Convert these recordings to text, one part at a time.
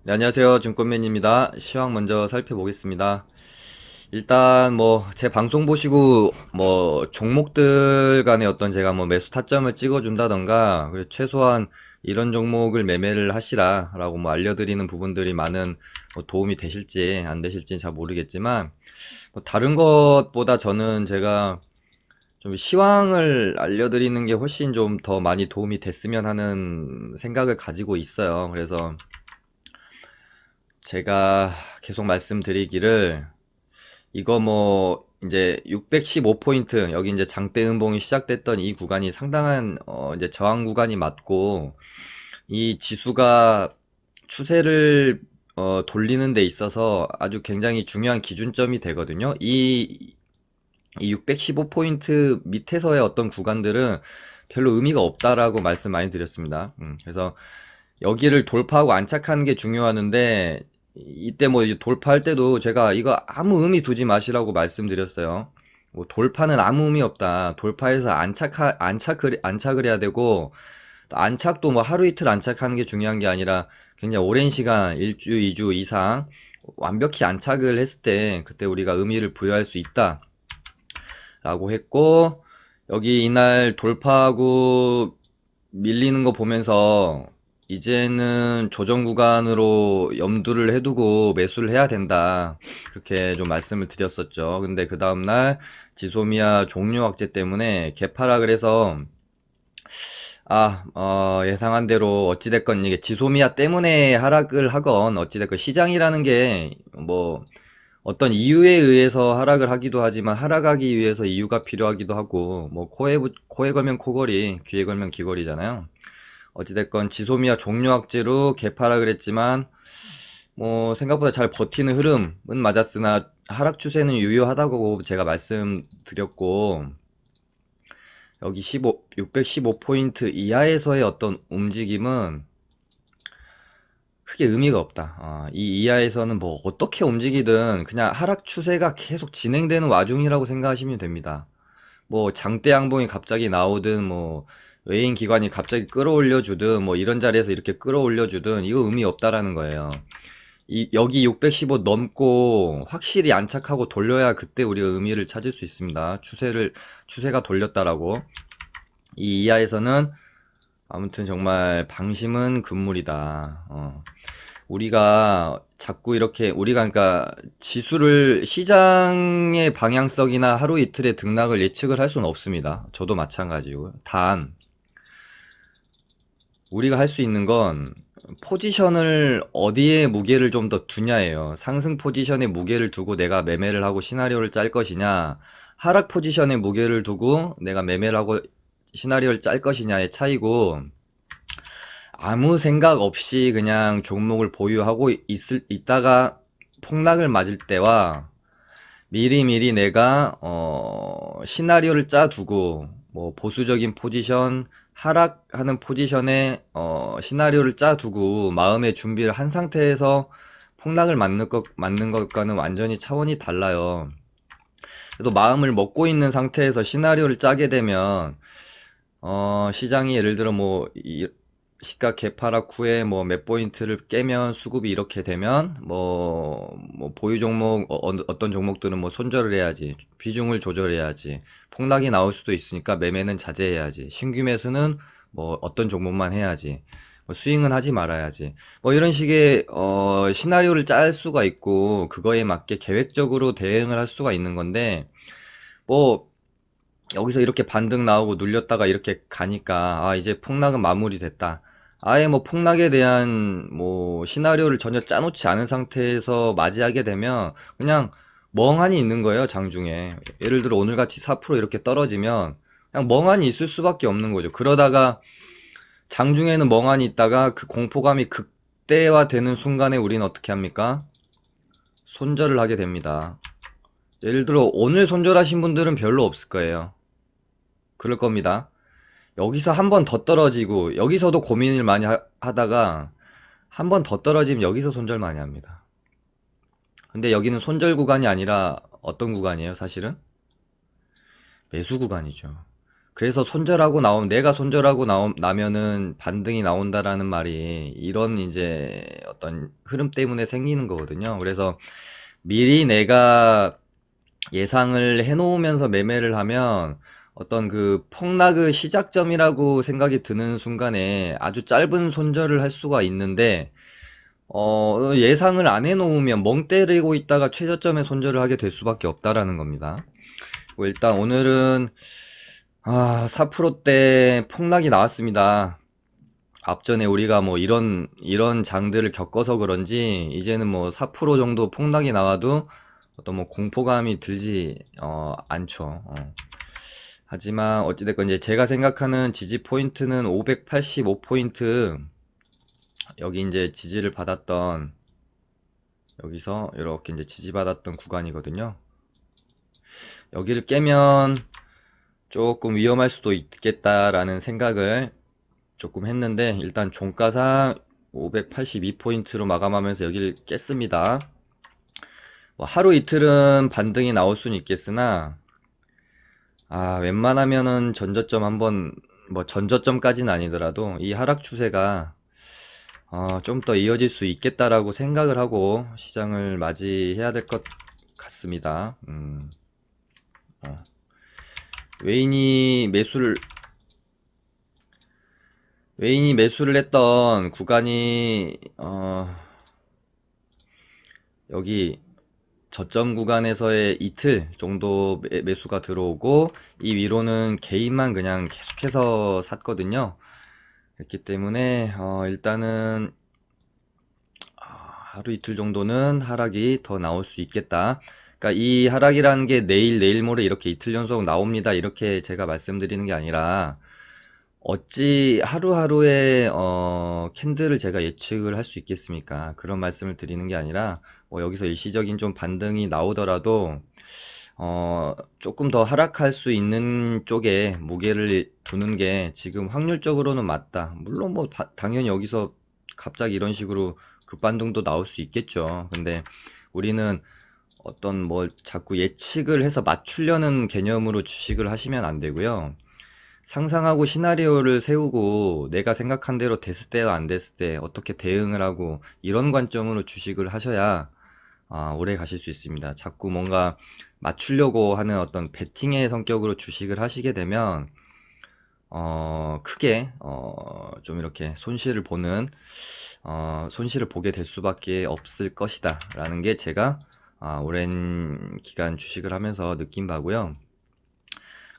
네, 안녕하세요. 증권맨입니다. 시황 먼저 살펴보겠습니다. 일단 제 방송 보시고 종목들 간의 어떤 제가 매수 타점을 찍어준다던가 그리고 최소한 이런 종목을 매매를 하시라라고 알려드리는 부분들이 많은 도움이 되실지 안 되실지 잘 모르겠지만 다른 것보다 저는 제가 좀 시황을 알려드리는 게 훨씬 좀 더 많이 도움이 됐으면 하는 생각을 가지고 있어요. 그래서 제가 계속 말씀드리기를 이거 이제 615포인트 여기 이제 장대 음봉이 시작됐던 이 구간이 상당한 이제 저항 구간이 맞고 이 지수가 추세를 돌리는 데 있어서 아주 굉장히 중요한 기준점이 되거든요. 이 615포인트 밑에서의 어떤 구간들은 별로 의미가 없다라고 말씀 많이 드렸습니다. 그래서 여기를 돌파하고 안착하는 게 중요하는데 이때 이제 돌파할 때도 제가 이거 아무 의미 두지 마시라고 말씀드렸어요. 돌파는 아무 의미 없다. 돌파해서 안착을 해야 되고 또 안착도 하루 이틀 안착하는 게 중요한 게 아니라 굉장히 오랜 시간 1주, 2주 이상 완벽히 안착을 했을 때 그때 우리가 의미를 부여할 수 있다. 라고 했고 여기 이날 돌파하고 밀리는 거 보면서 이제는 조정 구간으로 염두를 해두고 매수를 해야 된다. 그렇게 좀 말씀을 드렸었죠. 근데 그 다음날 지소미아 종료 확대 때문에 개파락을 해서 예상한 대로 어찌됐건 이게 지소미아 때문에 하락을 하건 어찌됐건 시장이라는 게 어떤 이유에 의해서 하락을 하기도 하지만 하락하기 위해서 이유가 필요하기도 하고 코에 걸면 코걸이 귀에 걸면 귀걸이잖아요. 어찌됐건 지소미아 종료 악재로 개파락을 했지만 생각보다 잘 버티는 흐름은 맞았으나 하락 추세는 유효하다고 제가 말씀드렸고 여기 615포인트 이하에서의 어떤 움직임은 크게 의미가 없다. 이 이하에서는 어떻게 움직이든 그냥 하락 추세가 계속 진행되는 와중이라고 생각하시면 됩니다. 장대 양봉이 갑자기 나오든 외인 기관이 갑자기 끌어올려 주든 이런 자리에서 이렇게 끌어올려 주든 이거 의미 없다라는 거예요. 여기 615 넘고 확실히 안착하고 돌려야 그때 우리가 의미를 찾을 수 있습니다. 추세가 돌렸다라고. 이 이하에서는 아무튼 정말 방심은 금물이다. 우리가 자꾸 이렇게 우리가 그러니까 지수를 시장의 방향성이나 하루 이틀의 등락을 예측을 할 수는 없습니다. 저도 마찬가지고요. 단 우리가 할 수 있는 건 포지션을 어디에 무게를 좀 더 두냐예요. 상승 포지션에 무게를 두고 내가 매매를 하고 시나리오를 짤 것이냐, 하락 포지션에 무게를 두고 내가 매매를 하고 시나리오를 짤 것이냐의 차이고, 아무 생각 없이 그냥 종목을 보유하고 있다가 폭락을 맞을 때와 미리미리 내가 시나리오를 짜두고 보수적인 포지션 하락하는 포지션에 시나리오를 짜두고 마음의 준비를 한 상태에서 폭락을 맞는 것과는 완전히 차원이 달라요. 그래도 마음을 먹고 있는 상태에서 시나리오를 짜게 되면 시장이 예를 들어 시가 개파락 후에 몇 포인트를 깨면 수급이 이렇게 되면 보유 종목 어떤 종목들은 손절을 해야지 비중을 조절해야지 폭락이 나올 수도 있으니까 매매는 자제해야지 신규 매수는 어떤 종목만 해야지 스윙은 하지 말아야지 이런 식의 시나리오를 짤 수가 있고 그거에 맞게 계획적으로 대응을 할 수가 있는 건데 뭐 여기서 이렇게 반등 나오고 눌렸다가 이렇게 가니까 이제 폭락은 마무리됐다. 아예 폭락에 대한 시나리오를 전혀 짜놓지 않은 상태에서 맞이하게 되면 그냥 멍하니 있는 거예요, 장중에. 예를 들어 오늘같이 4% 이렇게 떨어지면 그냥 멍하니 있을 수밖에 없는 거죠. 그러다가 장중에는 멍하니 있다가 그 공포감이 극대화되는 순간에 우리는 어떻게 합니까? 손절을 하게 됩니다. 예를 들어 오늘 손절하신 분들은 별로 없을 거예요. 그럴 겁니다. 여기서 한 번 더 떨어지고 여기서도 고민을 많이 하다가 한 번 더 떨어지면 여기서 손절 많이 합니다. 근데 여기는 손절 구간이 아니라 어떤 구간이에요, 사실은? 매수 구간이죠. 그래서 내가 손절하고 나면은 반등이 나온다라는 말이 이런 이제 어떤 흐름 때문에 생기는 거거든요. 그래서 미리 내가 예상을 해놓으면서 매매를 하면 어떤 그 폭락의 시작점이라고 생각이 드는 순간에 아주 짧은 손절을 할 수가 있는데, 예상을 안 해놓으면 멍 때리고 있다가 최저점에 손절을 하게 될 수밖에 없다라는 겁니다. 일단 오늘은 4%대 폭락이 나왔습니다. 앞전에 우리가 뭐 이런 장들을 겪어서 그런지 이제는 뭐 4% 정도 폭락이 나와도 어떤 뭐 공포감이 들지 않죠. 하지만 어찌됐건 이제 제가 생각하는 지지 포인트는 585포인트, 여기 이제 지지를 받았던, 여기서 이렇게 이제 지지받았던 구간이거든요. 여기를 깨면 조금 위험할 수도 있겠다라는 생각을 조금 했는데, 일단 종가상 582포인트로 마감하면서 여기를 깼습니다. 뭐 하루 이틀은 반등이 나올 수는 있겠으나, 웬만하면은 전저점 한번, 뭐 전저점까지는 아니더라도 이 하락 추세가 좀 더 이어질 수 있겠다라고 생각을 하고 시장을 맞이해야 될 것 같습니다. 어. 외인이 매수를 외인이 매수를 했던 구간이 여기 저점 구간에서의 이틀 정도 매수가 들어오고, 이 위로는 개인만 그냥 계속해서 샀거든요. 그렇기 때문에 일단은 하루 이틀 정도는 하락이 더 나올 수 있겠다. 그러니까 이 하락이라는 게 내일 모레 이렇게 이틀 연속 나옵니다, 이렇게 제가 말씀드리는 게 아니라, 어찌 하루하루의 캔들을 제가 예측을 할 수 있겠습니까? 그런 말씀을 드리는 게 아니라, 뭐 여기서 일시적인 좀 반등이 나오더라도 조금 더 하락할 수 있는 쪽에 무게를 두는 게 지금 확률적으로는 맞다. 물론 뭐 당연히 여기서 갑자기 이런 식으로 급반등도 나올 수 있겠죠. 근데 우리는 어떤 뭐 자꾸 예측을 해서 맞추려는 개념으로 주식을 하시면 안 되고요. 상상하고 시나리오를 세우고 내가 생각한 대로 됐을 때와 안 됐을 때 어떻게 대응을 하고, 이런 관점으로 주식을 하셔야 오래 가실 수 있습니다. 자꾸 뭔가 맞추려고 하는 어떤 베팅의 성격으로 주식을 하시게 되면 크게 좀 이렇게 손실을 보게 될 수밖에 없을 것이다 라는 게 제가 오랜 기간 주식을 하면서 느낀 바고요.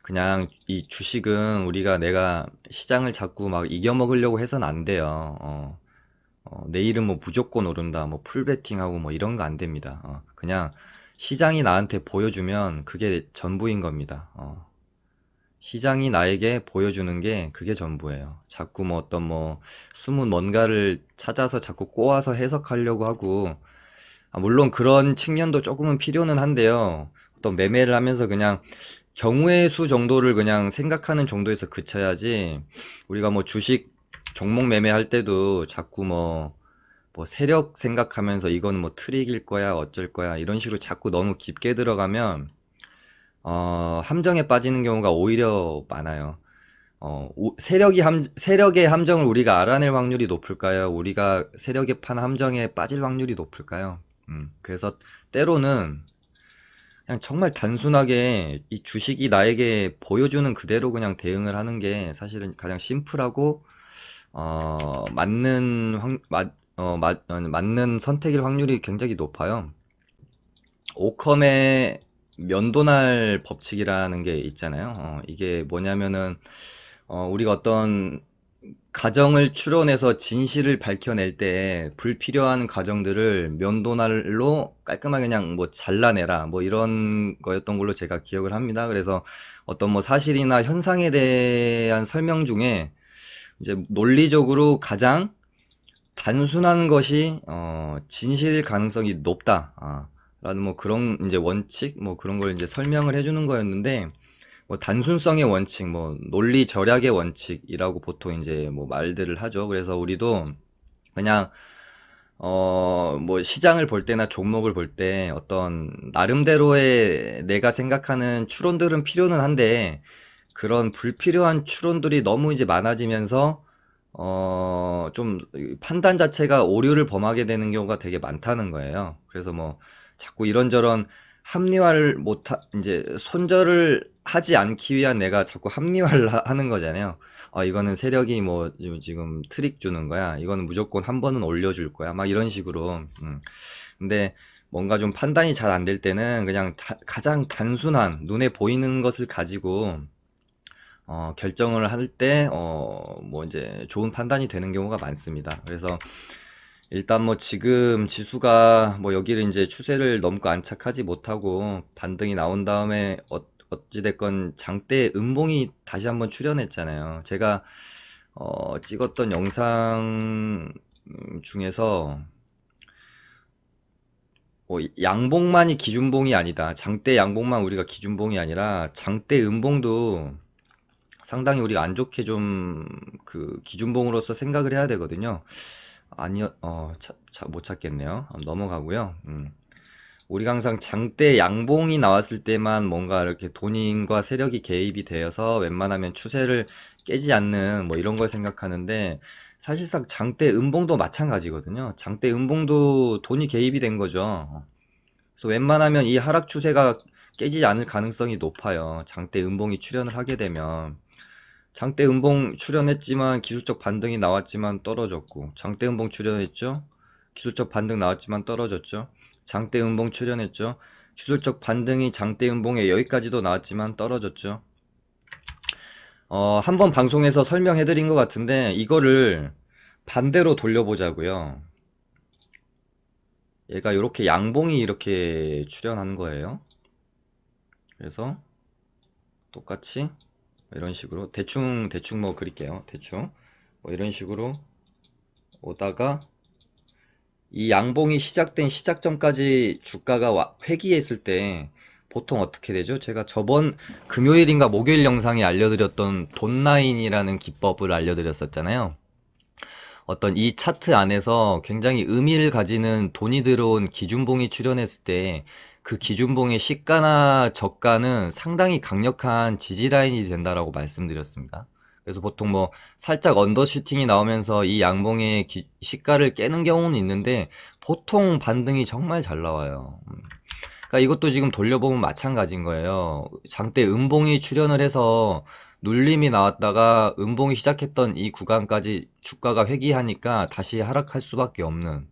그냥 이 주식은 내가 시장을 자꾸 막 이겨먹으려고 해서는 안 돼요. 내일은 뭐 무조건 오른다, 뭐 풀베팅하고 뭐 이런 거 안 됩니다. 그냥 시장이 나한테 보여주면 그게 전부인 겁니다. 시장이 나에게 보여주는 게 그게 전부예요. 자꾸 뭐 어떤 뭐 숨은 뭔가를 찾아서 자꾸 꼬아서 해석하려고 하고, 물론 그런 측면도 조금은 필요는 한데요. 어떤 매매를 하면서 그냥 경우의 수 정도를 그냥 생각하는 정도에서 그쳐야지, 우리가 뭐 주식 종목 매매할 때도 자꾸 뭐 세력 생각하면서 이거는 뭐 트릭일 거야 어쩔 거야 이런 식으로 자꾸 너무 깊게 들어가면 함정에 빠지는 경우가 오히려 많아요. 세력의 함정을 우리가 알아낼 확률이 높을까요? 우리가 세력의 판 함정에 빠질 확률이 높을까요? 그래서 때로는 그냥 정말 단순하게 이 주식이 나에게 보여주는 그대로 그냥 대응을 하는 게 사실은 가장 심플하고 맞는 선택일 확률이 굉장히 높아요. 오컴의 면도날 법칙이라는 게 있잖아요. 이게 뭐냐면은 우리가 어떤 가정을 추론해서 진실을 밝혀낼 때 불필요한 가정들을 면도날로 깔끔하게 그냥 뭐 잘라내라, 뭐 이런 거였던 걸로 제가 기억을 합니다. 그래서 어떤 뭐 사실이나 현상에 대한 설명 중에 이제 논리적으로 가장 단순한 것이 진실 가능성이 높다, 라는 뭐 그런 이제 원칙, 뭐 그런 걸 이제 설명을 해주는 거였는데, 뭐 단순성의 원칙, 뭐 논리 절약의 원칙이라고 보통 이제 뭐 말들을 하죠. 그래서 우리도 그냥 뭐 시장을 볼 때나 종목을 볼 때 어떤 나름대로의 내가 생각하는 추론들은 필요는 한데, 그런 불필요한 추론들이 너무 이제 많아지면서 좀 판단 자체가 오류를 범하게 되는 경우가 되게 많다는 거예요. 그래서 뭐 자꾸 이런저런 합리화를 이제 손절을 하지 않기 위한 내가 자꾸 합리화를 하는 거잖아요. 이거는 세력이 뭐 지금 트릭 주는 거야. 이거는 무조건 한 번은 올려줄 거야. 막 이런 식으로. 근데 뭔가 좀 판단이 잘 안 될 때는 그냥 가장 단순한 눈에 보이는 것을 가지고 결정을 할 때, 뭐 이제 좋은 판단이 되는 경우가 많습니다. 그래서 일단 뭐 지금 지수가 뭐 여기를 이제 추세를 넘고 안착하지 못하고 반등이 나온 다음에 어찌됐건 장대 음봉이 다시 한번 출현했잖아요. 제가 찍었던 영상 중에서 양봉만이 기준봉이 아니다. 장대 양봉만 우리가 기준봉이 아니라 장대 음봉도 상당히 우리가 안 좋게 좀 그 기준봉으로서 생각을 해야 되거든요. 아니요, 못 찾겠네요. 넘어가고요. 우리가 항상 장대 양봉이 나왔을 때만 뭔가 이렇게 돈인과 세력이 개입이 되어서 웬만하면 추세를 깨지 않는 뭐 이런 걸 생각하는데 사실상 장대 음봉도 마찬가지거든요. 장대 음봉도 돈이 개입이 된 거죠. 그래서 웬만하면 이 하락 추세가 깨지지 않을 가능성이 높아요. 장대 음봉이 출현을 하게 되면. 장대 음봉 출현했지만 기술적 반등이 나왔지만 떨어졌고, 장대 음봉 출현했죠? 기술적 반등 나왔지만 떨어졌죠? 장대 음봉 출현했죠? 기술적 반등이 장대 음봉에 여기까지도 나왔지만 떨어졌죠? 한번 방송에서 설명해드린 것 같은데 이거를 반대로 돌려보자고요. 얘가 이렇게 양봉이 이렇게 출현한 거예요. 그래서 똑같이 이런 식으로 대충 뭐 그릴게요. 대충 뭐 이런 식으로 오다가 이 양봉이 시작된 시작점까지 주가가 회귀했을 때 보통 어떻게 되죠? 제가 저번 금요일인가 목요일 영상에 알려드렸던 돈라인이라는 기법을 알려드렸었잖아요. 어떤 이 차트 안에서 굉장히 의미를 가지는 돈이 들어온 기준봉이 출현했을 때 그 기준봉의 시가나 저가는 상당히 강력한 지지라인이 된다라고 말씀드렸습니다. 그래서 보통 뭐 살짝 언더슈팅이 나오면서 이 양봉의 시가를 깨는 경우는 있는데 보통 반등이 정말 잘 나와요. 그러니까 이것도 지금 돌려보면 마찬가지인 거예요. 장대 음봉이 출현을 해서 눌림이 나왔다가 음봉이 시작했던 이 구간까지 주가가 회귀하니까 다시 하락할 수밖에 없는.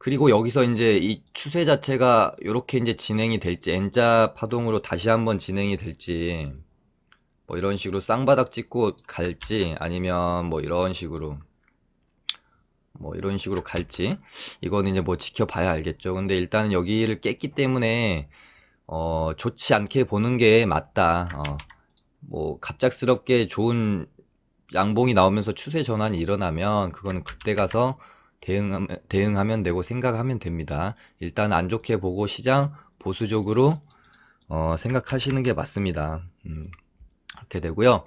그리고 여기서 이제 이 추세 자체가 이렇게 이제 진행이 될지 N자 파동으로 다시 한번 진행이 될지 뭐 이런 식으로 쌍바닥 찍고 갈지 아니면 뭐 이런 식으로 갈지 이거는 이제 뭐 지켜봐야 알겠죠. 근데 일단은 여기를 깼기 때문에 좋지 않게 보는 게 맞다. 뭐 갑작스럽게 좋은 양봉이 나오면서 추세 전환이 일어나면 그거는 그때 가서 대응하면 되고 생각하면 됩니다. 일단 안 좋게 보고 시장 보수적으로 생각하시는 게 맞습니다. 그렇게 되고요.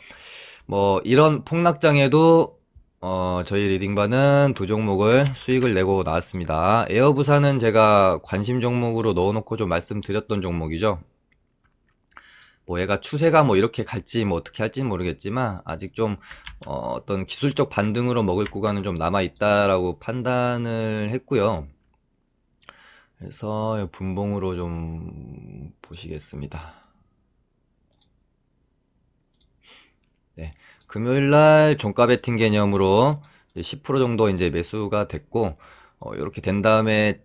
뭐 이런 폭락장에도 저희 리딩반은 두 종목을 수익을 내고 나왔습니다. 에어부산은 제가 관심 종목으로 넣어놓고 좀 말씀드렸던 종목이죠. 뭐 얘가 추세가 뭐 이렇게 갈지 뭐 어떻게 할지는 모르겠지만 아직 좀 어떤 기술적 반등으로 먹을 구간은 좀 남아 있다라고 판단을 했고요. 그래서 분봉으로 좀 보시겠습니다. 네, 금요일날 종가 베팅 개념으로 10% 정도 이제 매수가 됐고 이렇게 된 다음에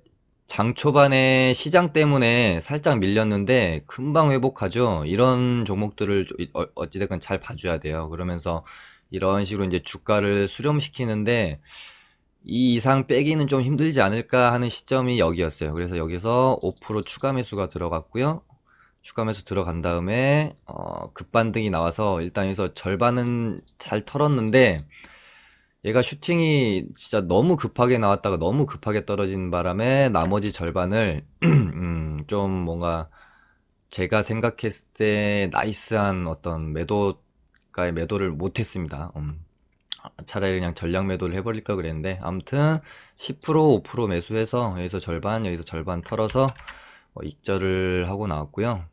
장 초반에 시장 때문에 살짝 밀렸는데 금방 회복하죠. 이런 종목들을 어찌됐건 잘 봐줘야 돼요. 그러면서 이런 식으로 이제 주가를 수렴시키는데 이 이상 빼기는 좀 힘들지 않을까 하는 시점이 여기였어요. 그래서 여기서 5% 추가 매수가 들어갔고요. 추가 매수 들어간 다음에 급반등이 나와서 일단 여기서 절반은 잘 털었는데 얘가 슈팅이 진짜 너무 급하게 나왔다가 너무 급하게 떨어진 바람에 나머지 절반을 좀 뭔가 제가 생각했을 때 나이스한 어떤 매도가의 매도를 못했습니다. 차라리 그냥 전량 매도를 해버릴 걸 그랬는데 아무튼 10% 5% 매수해서 여기서 절반 털어서 익절을 하고 나왔고요.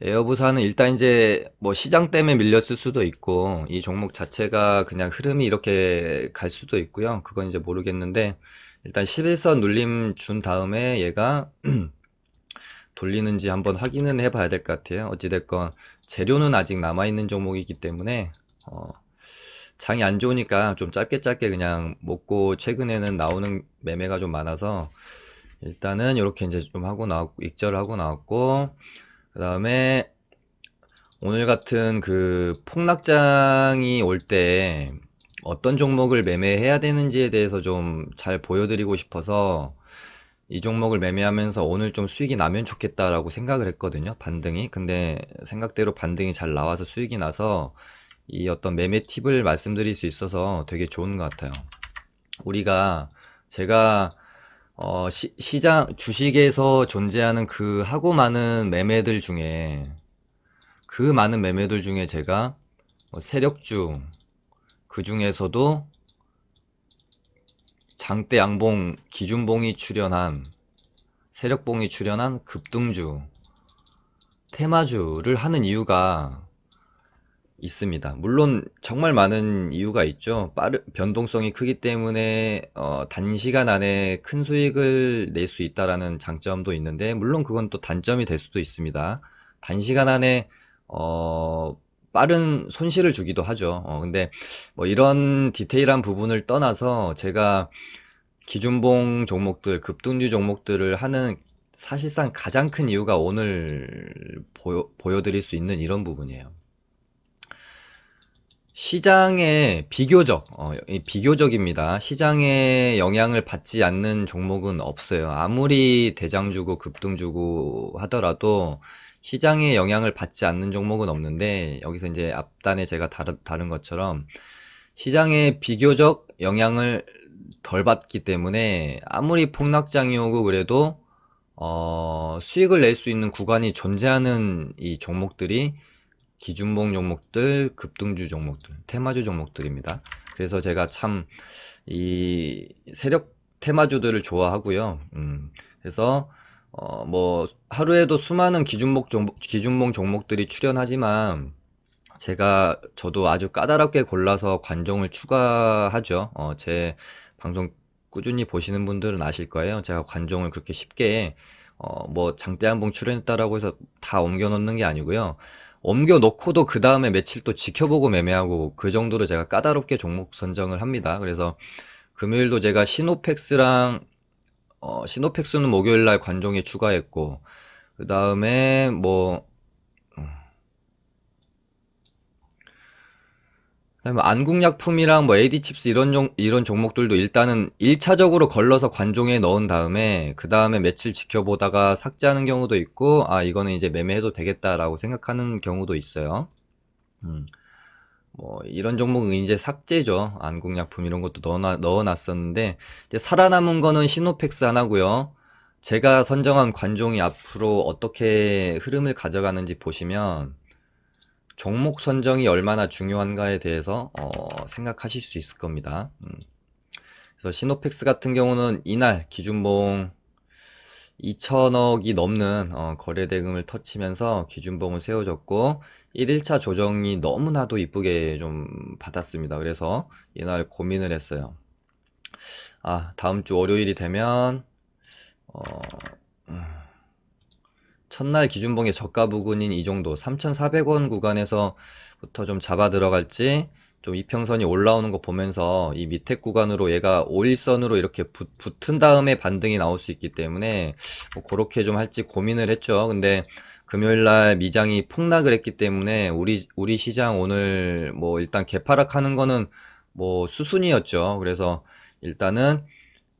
에어부산은 일단 이제 뭐 시장 때문에 밀렸을 수도 있고, 이 종목 자체가 그냥 흐름이 이렇게 갈 수도 있고요. 그건 이제 모르겠는데, 일단 11선 눌림 준 다음에 얘가 돌리는지 한번 확인은 해봐야 될 것 같아요. 어찌됐건 재료는 아직 남아있는 종목이기 때문에 장이 안 좋으니까 좀 짧게 짧게 그냥 먹고, 최근에는 나오는 매매가 좀 많아서 일단은 이렇게 이제 좀 하고 나왔고, 익절을 하고 나왔고, 그 다음에 오늘 같은 그 폭락장이 올 때 어떤 종목을 매매해야 되는지에 대해서 좀 잘 보여드리고 싶어서 이 종목을 매매하면서 오늘 좀 수익이 나면 좋겠다라고 생각을 했거든요. 반등이. 근데 생각대로 반등이 잘 나와서 수익이 나서 이 어떤 매매 팁을 말씀드릴 수 있어서 되게 좋은 것 같아요. 우리가 제가 시장 주식에서 존재하는 그 하고 많은 매매들 중에, 그 많은 매매들 중에 제가 세력주, 그 중에서도 장대 양봉 기준봉이 출현한, 세력봉이 출현한 급등주, 테마주를 하는 이유가 있습니다. 물론 정말 많은 이유가 있죠. 변동성이 크기 때문에 단시간 안에 큰 수익을 낼 수 있다라는 장점도 있는데, 물론 그건 또 단점이 될 수도 있습니다. 단시간 안에 빠른 손실을 주기도 하죠. 근데 뭐 이런 디테일한 부분을 떠나서 제가 기준봉 종목들, 급등주 종목들을 하는 사실상 가장 큰 이유가 오늘 보여드릴 수 있는 이런 부분이에요. 시장에 비교적입니다. 시장에 영향을 받지 않는 종목은 없어요. 아무리 대장주고 급등주고 하더라도 시장에 영향을 받지 않는 종목은 없는데, 여기서 이제 앞단에 제가 다른 것처럼 시장에 비교적 영향을 덜 받기 때문에 아무리 폭락장이 오고 그래도 수익을 낼 수 있는 구간이 존재하는 이 종목들이 기준봉 종목들, 급등주 종목들, 테마주 종목들입니다. 그래서 제가 참 이 세력 테마주들을 좋아하고요. 그래서 뭐 하루에도 수많은 기준봉 종목들이 출현하지만 저도 아주 까다롭게 골라서 관종을 추가하죠. 제 방송 꾸준히 보시는 분들은 아실 거예요. 제가 관종을 그렇게 쉽게 뭐 장대 한봉 출연했다라고 해서 다 옮겨 놓는 게 아니고요. 옮겨 놓고도 그 다음에 며칠 또 지켜보고 매매하고, 그 정도로 제가 까다롭게 종목 선정을 합니다. 그래서 금요일도 제가 시노펙스는 목요일 날 관종에 추가했고, 그 다음에 뭐 안국약품이랑 뭐 AD칩스 이런 종목들도 일단은 1차적으로 걸러서 관종에 넣은 다음에 그 다음에 며칠 지켜보다가 삭제하는 경우도 있고, 아 이거는 이제 매매해도 되겠다라고 생각하는 경우도 있어요. 뭐 이런 종목은 이제 삭제죠. 안국약품 이런 것도 넣어놨었는데, 이제 살아남은 거는 시노펙스 하나고요. 제가 선정한 관종이 앞으로 어떻게 흐름을 가져가는지 보시면 종목 선정이 얼마나 중요한가에 대해서 생각하실 수 있을 겁니다. 그래서 시노펙스 같은 경우는 이날 기준봉 2천억이 넘는 거래 대금을 터치면서 기준봉을 세워줬고, 1일차 조정이 너무나도 이쁘게 좀 받았습니다. 그래서 이날 고민을 했어요. 아, 다음 주 월요일이 되면 어, 첫날 기준봉의 저가 부근인 이 정도 3,400원 구간에서부터 좀 잡아 들어갈지, 좀 이평선이 올라오는 거 보면서 이 밑에 구간으로 얘가 5일선으로 이렇게 붙은 다음에 반등이 나올 수 있기 때문에 뭐 그렇게 좀 할지 고민을 했죠. 근데 금요일날 미장이 폭락을 했기 때문에 우리 시장 오늘 뭐 일단 개파락하는 거는 뭐 수순이었죠. 그래서 일단은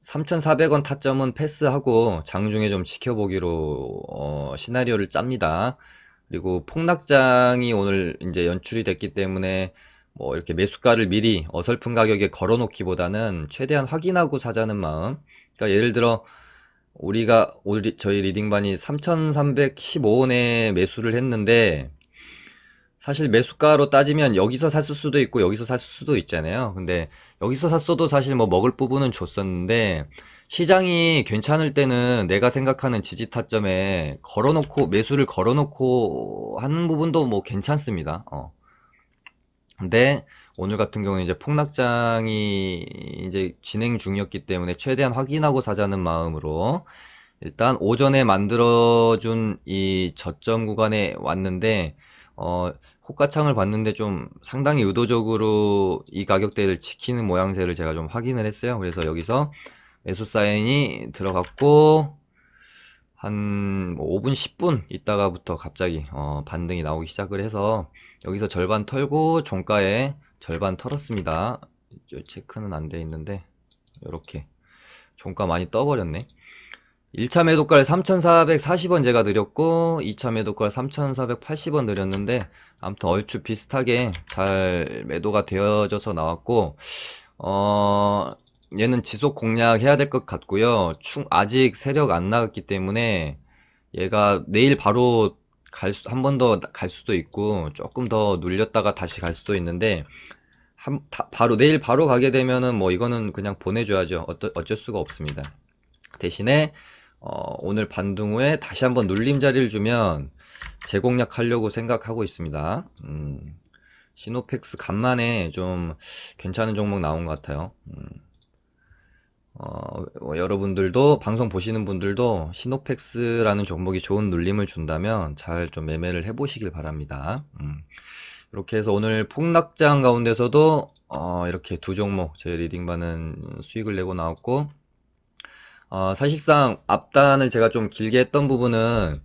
3,400원 타점은 패스하고 장중에 좀 지켜보기로 시나리오를 짭니다. 그리고 폭락장이 오늘 이제 연출이 됐기 때문에 뭐 이렇게 매수가를 미리 어설픈 가격에 걸어 놓기보다는 최대한 확인하고 사자는 마음. 그러니까 예를 들어 저희 리딩반이 3,315원에 매수를 했는데, 사실 매수가로 따지면 여기서 샀을 수도 있고 여기서 샀을 수도 있잖아요. 근데 여기서 샀어도 사실 뭐 먹을 부분은 줬었는데, 시장이 괜찮을 때는 내가 생각하는 지지 타점에 걸어놓고, 매수를 걸어놓고 하는 부분도 뭐 괜찮습니다. 근데 오늘 같은 경우는 이제 폭락장이 이제 진행 중이었기 때문에 최대한 확인하고 사자는 마음으로 일단 오전에 만들어준 이 저점 구간에 왔는데, 호가창을 봤는데 좀 상당히 의도적으로 이 가격대를 지키는 모양새를 제가 좀 확인을 했어요. 그래서 여기서 매수 사인이 들어갔고, 한 5분, 10분 있다가부터 갑자기 반등이 나오기 시작을 해서 여기서 절반 털고 종가에 절반 털었습니다. 체크는 안 돼 있는데 이렇게 종가 많이 떠버렸네. 1차 매도가를 3,440원 제가 드렸고 2차 매도가를 3,480원 드렸는데 아무튼 얼추 비슷하게 잘 매도가 되어져서 나왔고, 얘는 지속 공략해야 될 것 같고요. 아직 세력 안 나갔기 때문에 얘가 내일 바로 한 번 더 갈 수도 있고 조금 더 눌렸다가 다시 갈 수도 있는데 바로 내일 바로 가게 되면은 뭐 이거는 그냥 보내줘야죠. 어쩔 수가 없습니다. 대신에 오늘 반등 후에 다시 한번 눌림 자리를 주면 재공략하려고 생각하고 있습니다. 시노펙스 간만에 좀 괜찮은 종목 나온 것 같아요. 여러분들도 방송 보시는 분들도 시노펙스라는 종목이 좋은 눌림을 준다면 잘 좀 매매를 해보시길 바랍니다. 이렇게 해서 오늘 폭락장 가운데서도 이렇게 두 종목 제 리딩반은 수익을 내고 나왔고, 사실상 앞단을 제가 좀 길게 했던 부분은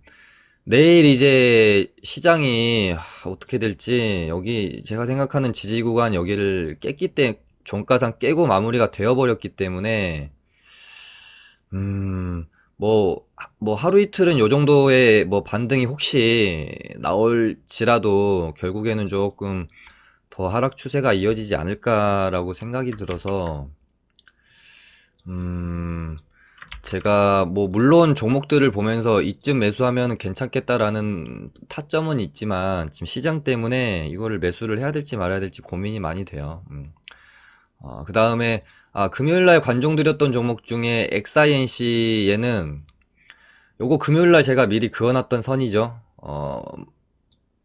내일 이제 시장이 어떻게 될지, 여기 제가 생각하는 지지 구간 여기를 깼기 때문에 종가상 깨고 마무리가 되어버렸기 때문에 뭐, 뭐 하루 이틀은 요 정도의 뭐 반등이 혹시 나올지라도 결국에는 조금 더 하락 추세가 이어지지 않을까라고 생각이 들어서, 제가 뭐 물론 종목들을 보면서 이쯤 매수하면 괜찮겠다라는 타점은 있지만 지금 시장 때문에 이거를 매수를 해야 될지 말아야 될지 고민이 많이 돼요. 그 다음에 금요일날 관종드렸던 종목 중에 XINC, 얘는 요거 금요일날 제가 미리 그어놨던 선이죠.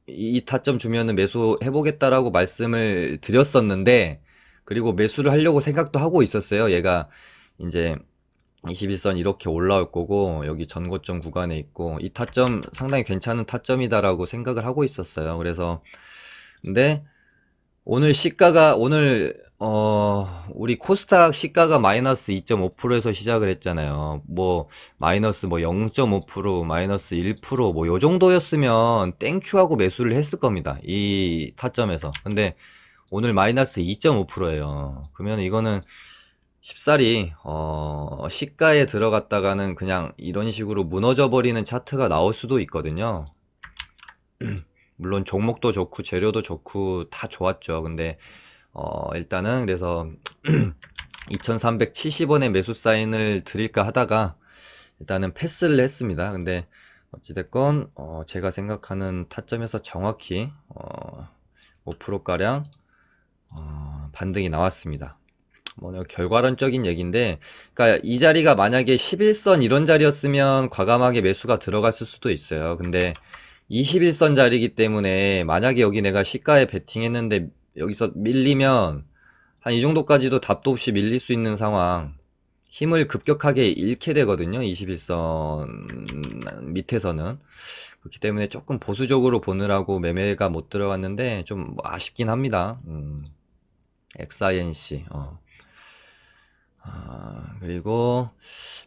이 타점 주면은 매수 해보겠다라고 말씀을 드렸었는데, 그리고 매수를 하려고 생각도 하고 있었어요. 얘가 이제 21선 이렇게 올라올 거고 여기 전고점 구간에 있고 이 타점 상당히 괜찮은 타점이다라고 생각을 하고 있었어요. 그래서 근데 오늘 우리 코스닥 시가가 마이너스 2.5%에서 시작을 했잖아요. 뭐 마이너스 뭐 0.5%, 마이너스 1%뭐 요 정도였으면 땡큐하고 매수를 했을 겁니다. 이 타점에서. 근데 오늘 마이너스 2.5%예요. 그러면 이거는 쉽사리 시가에 들어갔다가는 그냥 이런 식으로 무너져 버리는 차트가 나올 수도 있거든요. 물론 종목도 좋고 재료도 좋고 다 좋았죠. 근데 일단은 그래서 2370원에 매수 사인을 드릴까 하다가 일단은 패스를 했습니다. 근데 어찌됐건 제가 생각하는 타점에서 정확히 5%가량 반등이 나왔습니다. 뭐 결과론적인 얘기인데, 그러니까 이 자리가 만약에 11선 이런 자리였으면 과감하게 매수가 들어갔을 수도 있어요. 근데 21선 자리이기 때문에 만약에 여기 내가 시가에 베팅했는데 여기서 밀리면 한 이 정도까지도 답도 없이 밀릴 수 있는 상황, 힘을 급격하게 잃게 되거든요. 21선 밑에서는. 그렇기 때문에 조금 보수적으로 보느라고 매매가 못 들어갔는데 좀 아쉽긴 합니다. XINC. 그리고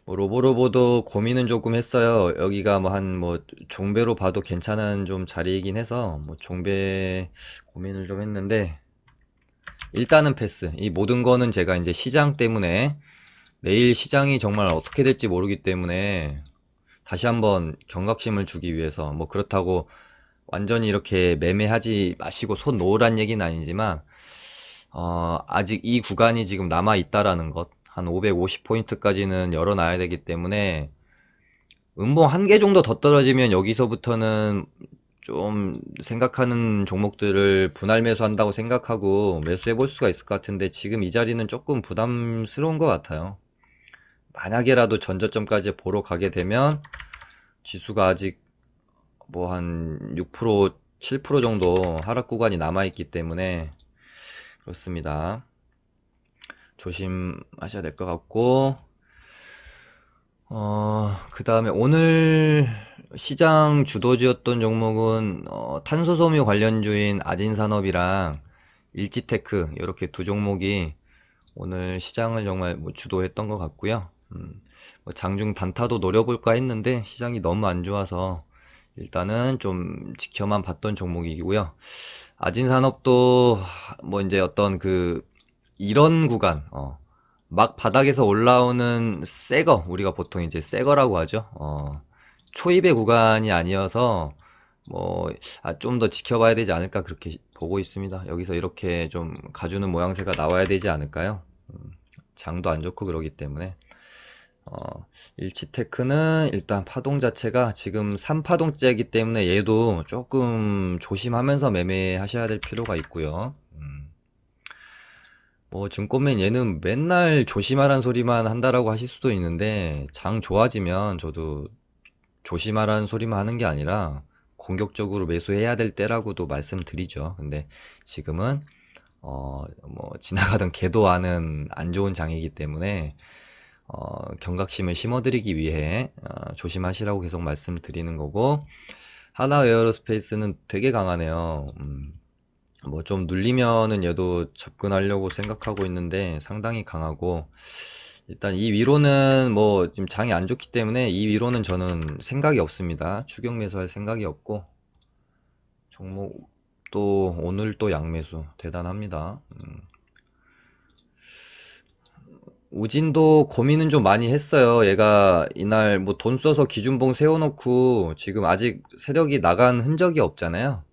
뭐 로보로보도 고민은 조금 했어요. 여기가 뭐 한 뭐 종배로 봐도 괜찮은 좀 자리이긴 해서 뭐 종배 고민을 좀 했는데 일단은 패스. 이 모든 거는 제가 이제 시장 때문에 내일 시장이 정말 어떻게 될지 모르기 때문에 다시 한번 경각심을 주기 위해서, 뭐 그렇다고 완전히 이렇게 매매하지 마시고 손 놓으란 얘기는 아니지만 아직 이 구간이 지금 남아 있다라는 것, 한 550포인트까지는 열어놔야 되기 때문에 음봉 한 개 정도 더 떨어지면 여기서부터는 좀 생각하는 종목들을 분할 매수한다고 생각하고 매수해 볼 수가 있을 것 같은데 지금 이 자리는 조금 부담스러운 것 같아요. 만약에라도 전저점까지 보러 가게 되면 지수가 아직 뭐 한 6%, 7% 정도 하락 구간이 남아있기 때문에 그렇습니다. 조심하셔야 될 것 같고, 그 다음에 오늘 시장 주도주였던 종목은 탄소섬유 관련주인 아진산업이랑 일지테크 이렇게 두 종목이 오늘 시장을 정말 뭐 주도했던 것 같고요. 뭐 장중 단타도 노려볼까 했는데 시장이 너무 안 좋아서 일단은 좀 지켜만 봤던 종목이고요. 아진산업도 뭐 이제 어떤 그 이런 구간, 막 바닥에서 올라오는 새거, 우리가 보통 이제 새거라고 하죠. 초입의 구간이 아니어서 뭐 좀 더 지켜봐야 되지 않을까 그렇게 보고 있습니다. 여기서 이렇게 좀 가주는 모양새가 나와야 되지 않을까요? 장도 안 좋고 그러기 때문에 일치테크는 일단 파동 자체가 지금 3파동째이기 때문에 얘도 조금 조심하면서 매매하셔야 될 필요가 있고요. 뭐 증권맨 얘는 맨날 조심하란 소리만 한다라고 하실 수도 있는데 장 좋아지면 저도 조심하라는 소리만 하는 게 아니라 공격적으로 매수해야 될 때라고도 말씀드리죠. 근데 지금은 뭐 지나가던 개도 아는 안 좋은 장이기 때문에 경각심을 심어드리기 위해 조심하시라고 계속 말씀드리는 거고, 하나 에어로스페이스는 되게 강하네요. 뭐 좀 눌리면은 얘도 접근하려고 생각하고 있는데 상당히 강하고, 일단 이 위로는 뭐 지금 장이 안 좋기 때문에 이 위로는 저는 생각이 없습니다. 추격 매수할 생각이 없고, 종목 또 오늘 또 양매수 대단합니다. 우진도 고민은 좀 많이 했어요. 얘가 이날 뭐 돈 써서 기준봉 세워놓고 지금 아직 세력이 나간 흔적이 없잖아요.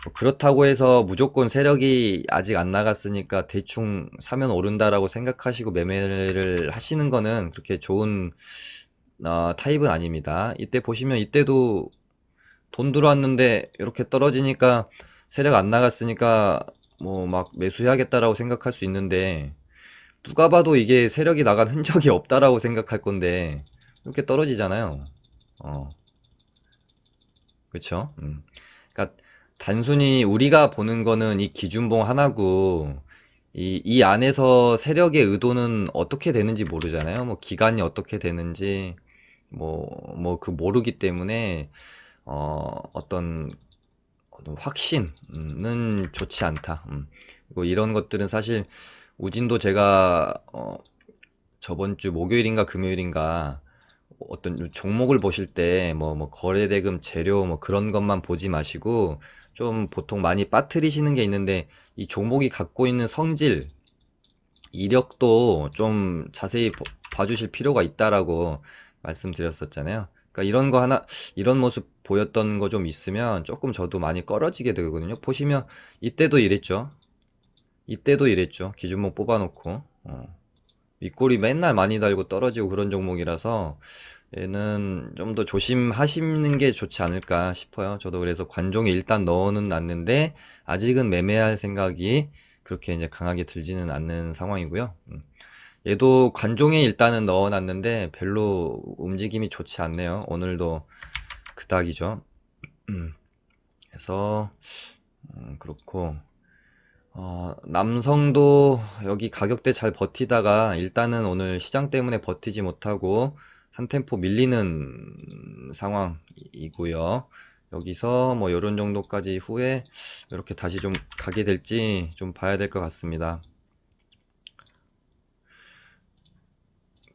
뭐 그렇다고 해서 무조건 세력이 아직 안 나갔으니까 대충 사면 오른다라고 생각하시고 매매를 하시는 거는 그렇게 좋은 타입은 아닙니다. 이때 보시면 이때도 돈 들어왔는데 이렇게 떨어지니까 세력 안 나갔으니까 뭐 막 매수해야겠다라고 생각할 수 있는데, 누가 봐도 이게 세력이 나간 흔적이 없다라고 생각할 건데 이렇게 떨어지잖아요. 어, 그쵸? 그러니까 단순히 우리가 보는 거는 이 기준봉 하나고 이 안에서 세력의 의도는 어떻게 되는지 모르잖아요. 뭐 기간이 어떻게 되는지 뭐 그 모르기 때문에 어떤 확신은 좋지 않다. 그리고 이런 것들은 사실 우진도 제가 저번 주 목요일인가 금요일인가 어떤 종목을 보실 때 뭐 거래대금 재료 뭐 그런 것만 보지 마시고 좀 보통 많이 빠뜨리시는 게 있는데, 이 종목이 갖고 있는 성질, 이력도 좀 자세히 봐주실 필요가 있다라고 말씀드렸었잖아요. 그러니까 이런 거 하나, 이런 모습 보였던 거 좀 있으면 조금 저도 많이 꺼려지게 되거든요. 보시면 이때도 이랬죠. 이때도 이랬죠. 기준목 뽑아놓고. 윗골이 맨날 많이 달고 떨어지고 그런 종목이라서 얘는 좀 더 조심하시는 게 좋지 않을까 싶어요. 저도 그래서 관종에 일단 넣어는 놨는데 아직은 매매할 생각이 그렇게 이제 강하게 들지는 않는 상황이고요. 얘도 관종에 일단은 넣어놨는데 별로 움직임이 좋지 않네요. 오늘도 그닥이죠. 그래서 그렇고, 남성도 여기 가격대 잘 버티다가 일단은 오늘 시장 때문에 버티지 못하고 한 템포 밀리는 상황이고요. 여기서 뭐 요런 정도까지 후에 이렇게 다시 좀 가게 될지 좀 봐야 될 것 같습니다.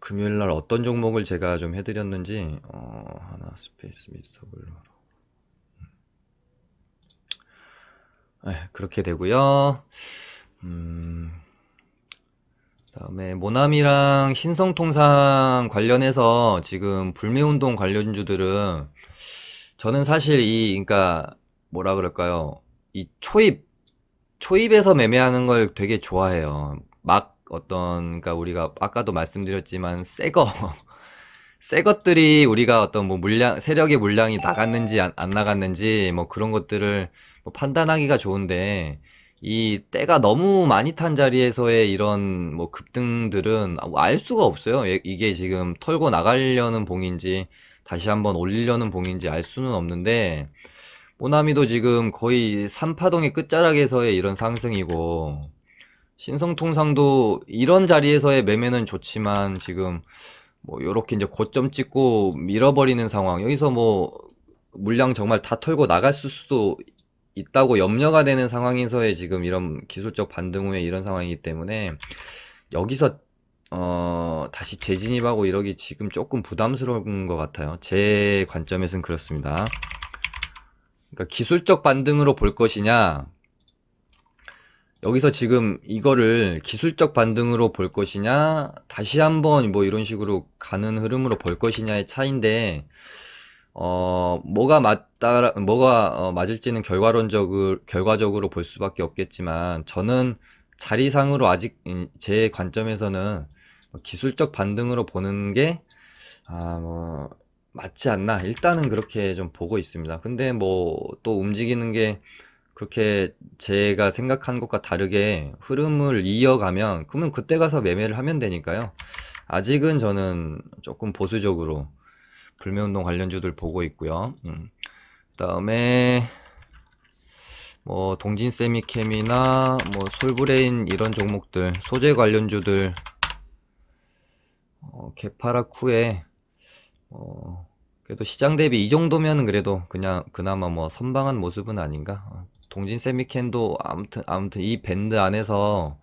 금요일날 어떤 종목을 제가 좀 해드렸는지, 하나 스페이스 미스터 블루. 그렇게 되고요. 다음에 모남이랑 신성통상 관련해서 지금 불매운동 관련주들은 저는 사실 그러니까 뭐라 그럴까요? 이 초입에서 매매하는 걸 되게 좋아해요. 막 그러니까 우리가 아까도 말씀드렸지만 새 것들이 우리가 어떤 뭐 세력의 물량이 나갔는지 안 나갔는지 뭐 그런 것들을 뭐 판단하기가 좋은데, 이 때가 너무 많이 탄 자리에서의 이런 뭐 급등들은 알 수가 없어요. 이게 지금 털고 나가려는 봉인지 다시 한번 올리려는 봉인지 알 수는 없는데, 모나미도 지금 거의 3파동의 끝자락에서의 이런 상승이고, 신성통상도 이런 자리에서의 매매는 좋지만 지금 뭐 요렇게 이제 고점 찍고 밀어버리는 상황, 여기서 뭐 물량 정말 다 털고 나갈 수도 있다고 염려가 되는 상황에서의 지금 이런 기술적 반등 후에 이런 상황이기 때문에, 여기서 다시 재진입하고 이러기 지금 조금 부담스러운 것 같아요. 제 관점에서는 그렇습니다. 그러니까 기술적 반등으로 볼 것이냐, 여기서 지금 이거를 기술적 반등으로 볼 것이냐, 다시 한번 뭐 이런 식으로 가는 흐름으로 볼 것이냐의 차이인데, 뭐가 맞을지는 결과적으로 볼 수밖에 없겠지만, 저는 자리상으로 아직, 제 관점에서는 기술적 반등으로 보는 게, 맞지 않나. 일단은 그렇게 좀 보고 있습니다. 근데 뭐, 또 움직이는 게 그렇게 제가 생각한 것과 다르게 흐름을 이어가면, 그러면 그때 가서 매매를 하면 되니까요. 아직은 저는 조금 보수적으로 불매운동 관련주들 보고 있고요. 그다음에 뭐 동진 세미캠이나 뭐 솔브레인 이런 종목들, 소재 관련주들 개파락 후에 그래도 시장 대비 이 정도면 그래도 그냥 그나마 뭐 선방한 모습은 아닌가. 동진 세미캠도 아무튼 이 밴드 안에서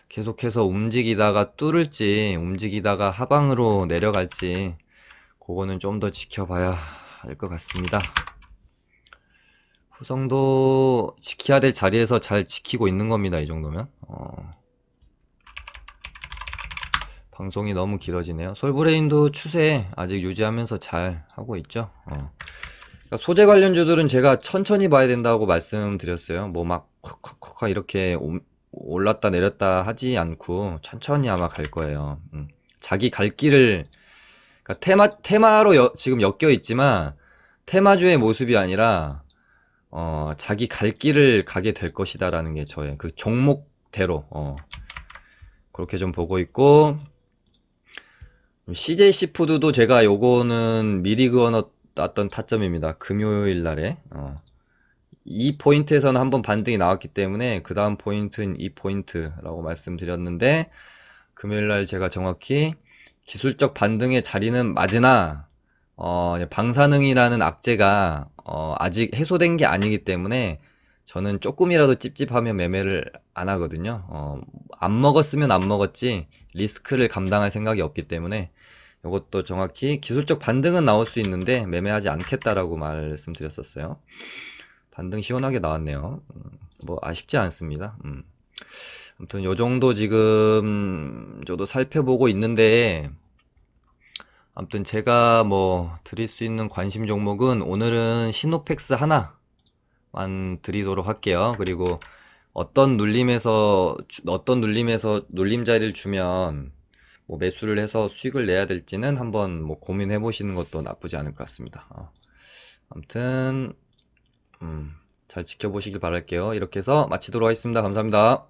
계속해서 움직이다가 뚫을지, 움직이다가 하방으로 내려갈지, 그거는 좀 더 지켜봐야 할 것 같습니다. 후성도 지켜야 될 자리에서 잘 지키고 있는 겁니다. 이 정도면. 방송이 너무 길어지네요. 솔브레인도 추세 아직 유지하면서 잘 하고 있죠. 그러니까 소재 관련주들은 제가 천천히 봐야 된다고 말씀드렸어요. 뭐 막 콱콱콱 이렇게 올랐다 내렸다 하지 않고 천천히 아마 갈 거예요. 자기 갈 길을, 그러니까 테마로 지금 엮여 있지만 테마주의 모습이 아니라 자기 갈 길을 가게 될 것이다라는 게 저의 그 종목대로 그렇게 좀 보고 있고, CJ 시푸드도 제가 요거는 미리 그어놨던 타점입니다. 금요일 날에 이 포인트에서는 한번 반등이 나왔기 때문에 그 다음 포인트는 이 포인트라고 말씀드렸는데, 금요일 날 제가 정확히 기술적 반등의 자리는 맞으나 방사능이라는 악재가 아직 해소된 게 아니기 때문에 저는 조금이라도 찝찝하면 매매를 안 하거든요. 안 먹었으면 안 먹었지 리스크를 감당할 생각이 없기 때문에, 이것도 정확히 기술적 반등은 나올 수 있는데 매매하지 않겠다라고 말씀드렸었어요. 반등 시원하게 나왔네요. 뭐 아쉽지 않습니다. 아무튼 요 정도 지금 저도 살펴보고 있는데, 아무튼 제가 뭐 드릴 수 있는 관심 종목은 오늘은 시노펙스 하나만 드리도록 할게요. 그리고 어떤 눌림에서 눌림자리를 주면 뭐 매수를 해서 수익을 내야 될지는 한번 뭐 고민해 보시는 것도 나쁘지 않을 것 같습니다. 아무튼 잘 지켜보시길 바랄게요. 이렇게 해서 마치도록 하겠습니다. 감사합니다.